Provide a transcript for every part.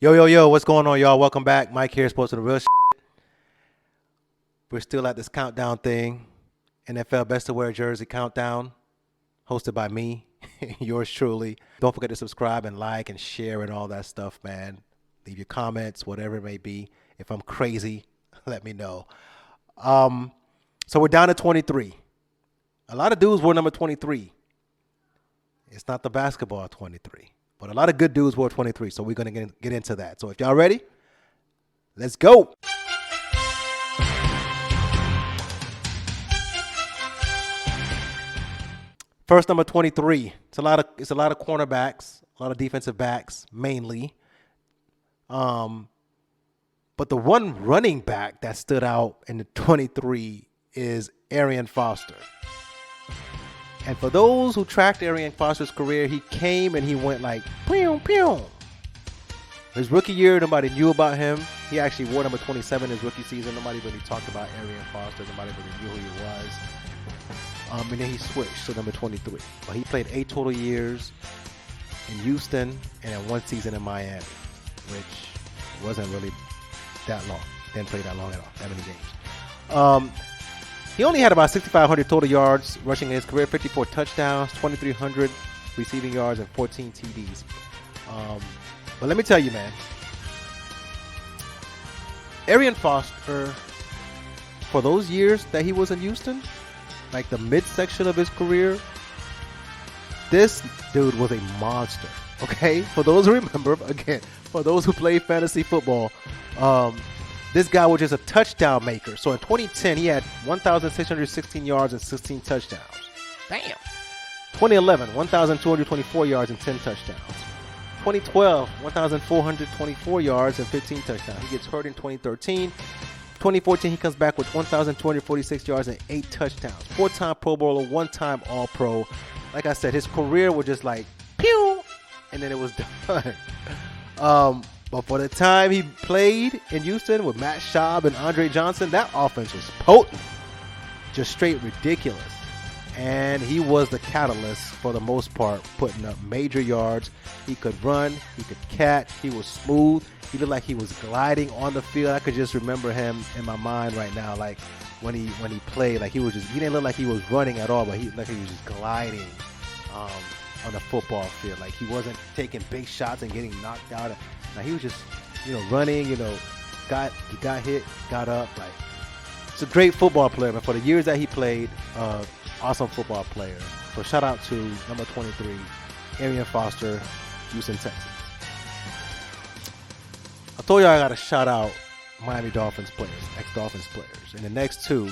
Yo, what's going on, y'all? Welcome back. Mike here, Sports of the Real Shit. We're still at this countdown thing. NFL Best to Wear Jersey Countdown, hosted by me, yours truly. Don't forget to subscribe and like and share and all that stuff, man. Leave your comments, whatever it may be. If I'm crazy, let me know. So we're down to 23. A lot of dudes wore number 23. It's not the basketball 23. But a lot of good dudes wore 23, so we're going to get into that. So if y'all ready, let's go. First, number 23. It's a lot of cornerbacks, a lot of defensive backs, mainly. But the one running back that stood out in the 23 is Arian Foster. And for those who tracked Arian Foster's career, he came and he went like, pew, pew. His rookie year, nobody knew about him. He actually wore number 27 his rookie season. Nobody really talked about Arian Foster. Nobody really knew who he was. And then he switched to number 23. But he played 8 total years in Houston and then 1 season in Miami, which wasn't really that long. Didn't play that long at all, that many games. He only had about 6,500 total yards rushing in his career, 54 touchdowns, 2,300 receiving yards, and 14 TDs. But let me tell you, man, Arian Foster, for those years that he was in Houston, like the midsection of his career, this dude was a monster, okay? For those who remember, again, for those who play fantasy football, this guy was just a touchdown maker. So in 2010, he had 1,616 yards and 16 touchdowns. Damn. 2011, 1,224 yards and 10 touchdowns. 2012, 1,424 yards and 15 touchdowns. He gets hurt in 2013. 2014, he comes back with 1,246 yards and 8 touchdowns. 4-time Pro Bowler, 1-time All-Pro. Like I said, his career was just like, pew, and then it was done. But for the time he played in Houston with Matt Schaub and Andre Johnson, that offense was potent, just straight ridiculous. And he was the catalyst for the most part, putting up major yards. He could run, he could catch, he was smooth. He looked like he was gliding on the field. I could just remember him in my mind right now, like when he played, like he didn't look like he was running at all, but he looked like he was just gliding on the football field. Like he wasn't taking big shots and getting knocked out. Now he was just, running, got hit, got up. Like, it's a great football player, but for the years that he played, awesome football player. So shout out to number 23, Arian Foster, Houston, Texas. I told you I got to shout out Miami Dolphins players, ex-Dolphins players. And the next two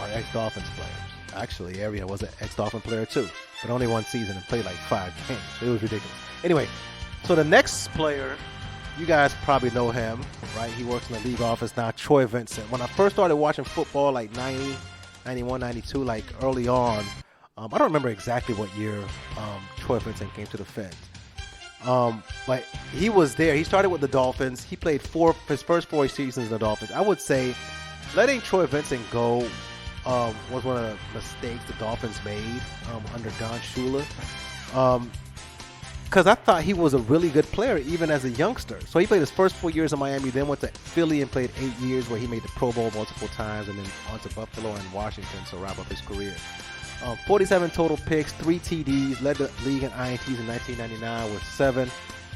are ex-Dolphins players. Actually, Arian was an ex-Dolphin player too, but only 1 season and played like 5 games. It was ridiculous. Anyway, so the next player, you guys probably know him, right? He works in the league office now, Troy Vincent. When I first started watching football, like 90, 91, 92, like early on, I don't remember exactly what year Troy Vincent came to the Feds. But he was there. He started with the Dolphins. He played his first 4 seasons in the Dolphins. I would say letting Troy Vincent go was one of the mistakes the Dolphins made under Don Shula. Because I thought he was a really good player even as a youngster. So he played his first 4 years in Miami, then went to Philly and played 8 years where he made the Pro Bowl multiple times, and then on to Buffalo and Washington to wrap up his career. 47 total picks, 3 TDs, led the league in INTs in 1999 with 7,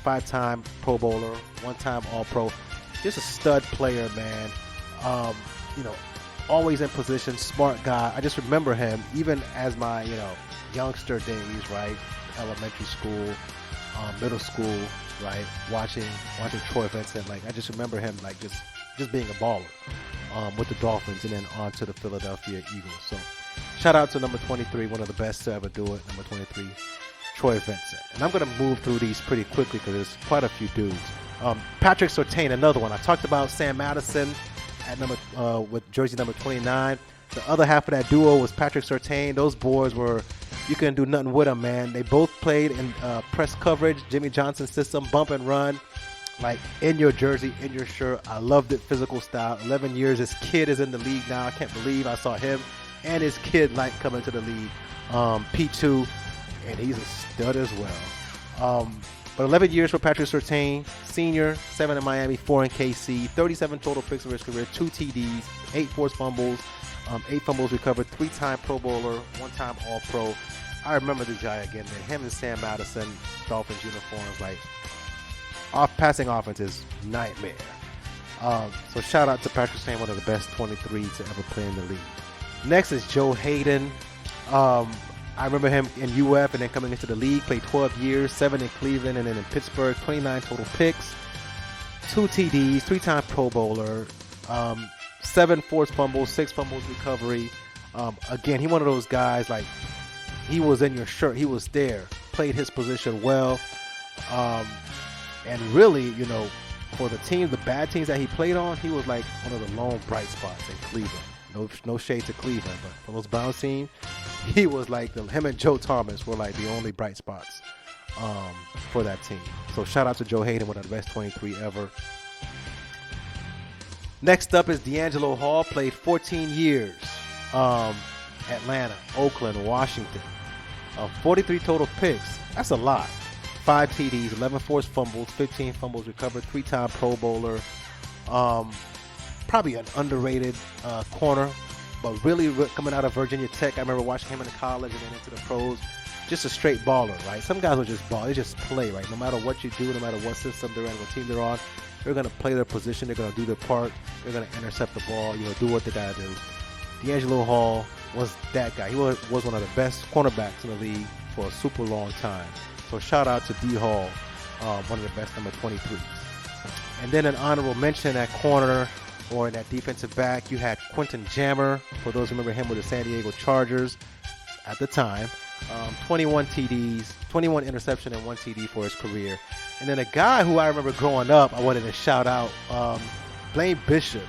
5-time Pro Bowler, 1-time All-Pro. Just a stud player, man. Always in position, smart guy. I just remember him even as my, youngster days, right? Elementary school, middle school, right? Watching Troy Vincent. Like, I just remember him like just being a baller with the Dolphins and then on to the Philadelphia Eagles. So shout out to number 23, one of the best to ever do it, number 23, Troy Vincent. And I'm going to move through these pretty quickly because there's quite a few dudes. Patrick Surtain, another one. I talked about Sam Madison at with jersey number 29. The other half of that duo was Patrick Surtain. Those boys were, you couldn't do nothing with them, man. They both played in press coverage, Jimmy Johnson system, bump and run, like in your jersey, in your shirt. I loved it, physical style. 11 years. This kid is in the league now. I can't believe I saw him and his kid like come into the league. P2, and he's a stud as well. But 11 years for Patrick Surtain, senior, 7 in Miami, 4 in KC, 37 total picks of his career, 2 TDs, 8 forced fumbles, 8 fumbles recovered, 3-time Pro Bowler, 1-time All-Pro. I remember this guy again, man. Him and Sam Madison, Dolphins uniforms, like, passing offense is nightmare. So shout out to Patrick Surtain, one of the best 23 to ever play in the league. Next is Joe Hayden. I remember him in UF and then coming into the league, played 12 years, 7 in Cleveland and then in Pittsburgh, 29 total picks, 2 TDs, 3-time Pro Bowler, 7 forced fumbles, 6 fumbles recovery. Again, he one of those guys, like, he was in your shirt. He was there, played his position well. And really, you know, for the teams, the bad teams that he played on, he was like one of the lone bright spots in Cleveland. No shade to Cleveland, but for those Browns teams, he was like him and Joe Thomas were like the only bright spots for that team. So shout out to Joe Hayden, one of the best 23 ever. Next up is D'Angelo Hall, played 14 years. Atlanta, Oakland, Washington. 43 total picks. That's a lot. 5 TDs, 11 forced fumbles, 15 fumbles recovered, 3-time Pro Bowler. Probably an underrated corner, but really coming out of Virginia Tech. I remember watching him in college and then into the pros. Just a straight baller, right? Some guys will just ball. They just play, right? No matter what you do, no matter what system they're in, what team they're on, they're going to play their position. They're going to do their part. They're going to intercept the ball, you know, do what they got to do. D'Angelo Hall was that guy. He was one of the best cornerbacks in the league for a super long time. So shout out to D Hall, one of the best number 23s. And then an honorable mention at corner or in that defensive back, you had Quentin Jammer. For those who remember him with the San Diego Chargers at the time. 21 TDs, 21 interception and 1 TD for his career. And then a guy who I remember growing up, I wanted to shout out, Blaine Bishop.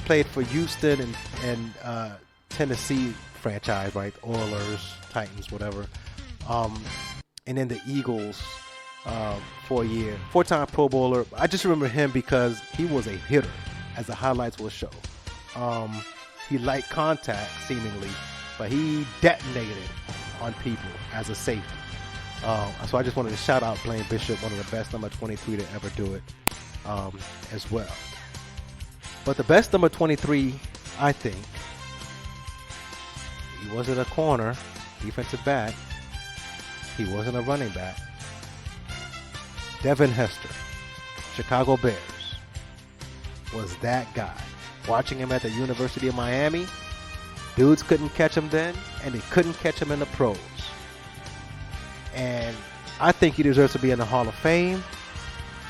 Played for Houston and Tennessee franchise, right? Oilers, Titans, whatever. And then the Eagles for a year. 4-time Pro Bowler. I just remember him because he was a hitter, as the highlights will show. He liked contact, seemingly, but he detonated on people as a safety. So I just wanted to shout out Blaine Bishop, one of the best number 23 to ever do it as well. But the best number 23, I think, he wasn't a corner, defensive back. He wasn't a running back. Devin Hester, Chicago Bears, was that guy. Watching him at the University of Miami, dudes couldn't catch him then, and they couldn't catch him in the pros. And I think he deserves to be in the Hall of Fame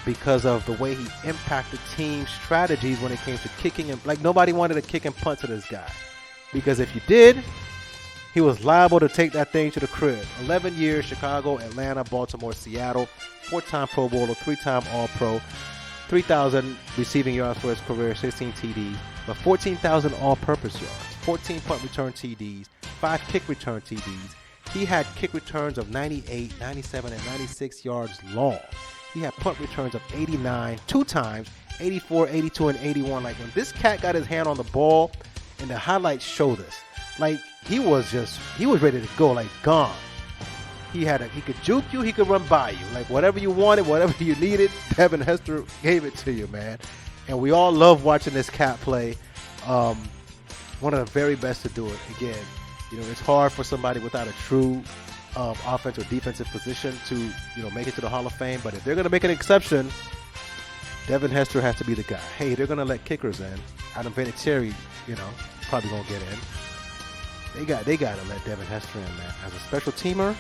because of the way he impacted team strategies when it came to kicking and like nobody wanted to kick and punt to this guy. Because if you did, he was liable to take that thing to the crib. 11 years, Chicago, Atlanta, Baltimore, Seattle, 4-time Pro Bowler, 3-time All-Pro, 3,000 receiving yards for his career, 16 TDs, but 14,000 all-purpose yards, 14 punt return TDs, 5 kick return TDs. He had kick returns of 98, 97, and 96 yards long. He had punt returns of 89, 2 times, 84, 82, and 81. Like, when this cat got his hand on the ball, and the highlights show this, like, he was ready to go, like, gone. He could juke you, he could run by you. Like, whatever you wanted, whatever you needed, Devin Hester gave it to you, man. And we all love watching this cat play. One of the very best to do it. Again, you know, it's hard for somebody without a true offensive or defensive position to, you know, make it to the Hall of Fame. But if they're going to make an exception, Devin Hester has to be the guy. Hey, they're going to let kickers in. Adam Vinatieri, you know, probably going to get in. They got to let Devin Hester in, man. As a special teamer,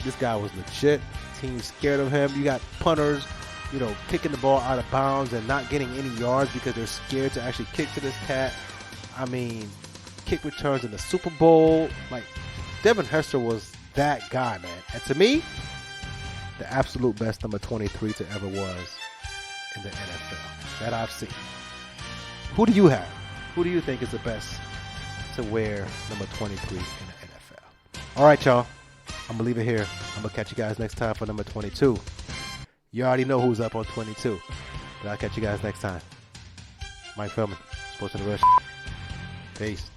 this guy was legit. Team's scared of him. You got punters, you know, kicking the ball out of bounds and not getting any yards because they're scared to actually kick to this cat. I mean, kick returns in the Super Bowl. Like, Devin Hester was that guy, man. And to me, the absolute best number 23 to ever was in the NFL that I've seen. Who do you have? Who do you think is the best to wear number 23 in the NFL? All right, y'all. I'm going to leave it here. I'm going to catch you guys next time for number 22. You already know who's up on 22. But I'll catch you guys next time. Mike Feldman, Sports in the Rush. Peace.